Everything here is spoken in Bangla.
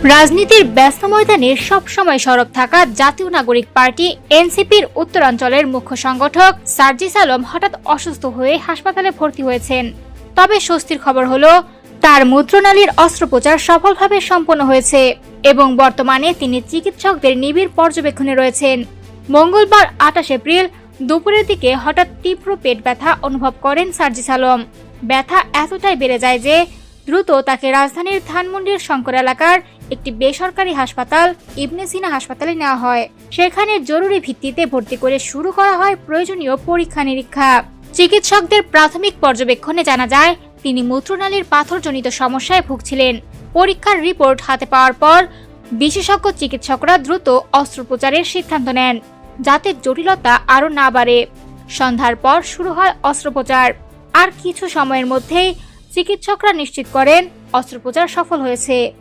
রাজনীতির ব্যস্ত ময়দানে সবসময় সরব থাকা জাতীয় নাগরিক পার্টি এনসিপির উত্তরাঞ্চলের মুখ্য সংগঠক সার্জিস আলম হঠাৎ অসুস্থ হয়ে হাসপাতালে ভর্তি হয়েছেন। তবে স্বস্তির খবর হলো তার মূত্রনালীর অস্ত্রোপচার সফলভাবে সম্পন্ন হয়েছে এবং বর্তমানে তিনি চিকিৎসকদের নিবিড় পর্যবেক্ষণে রয়েছেন। মঙ্গলবার 28 এপ্রিল দুপুরের দিকে হঠাৎ তীব্র পেট ব্যথা অনুভব করেন সার্জিস আলম। ব্যথা এতটাই বেড়ে যায় যে দ্রুত তাকে রাজধানীর ধানমন্ডির শঙ্কর এলাকার একটি বেসরকারি হাসপাতাল ইবনে সিনা হাসপাতালে নেওয়া হয়। সেখানে জরুরি ভিত্তিতে ভর্তি করে শুরু করা হয় প্রয়োজনীয় পরীক্ষা নিরীক্ষা। চিকিৎসকদের প্রাথমিক পর্যবেক্ষণে জানা যায় তিনি মূত্রনালীর পাথরজনিত সমস্যায় ভুগছিলেন। পরীক্ষার রিপোর্ট হাতে পাওয়ার পর বিশেষজ্ঞ চিকিৎসকরা দ্রুত অস্ত্রোপচারের সিদ্ধান্ত নেন যাতে জটিলতা আরও না বাড়ে। সন্ধ্যার পর শুরু হয় অস্ত্রোপচার। আর কিছু সময়ের মধ্যেই চিকিৎসকরা নিশ্চিত করেন অস্ত্রোপচার সফল হয়েছে।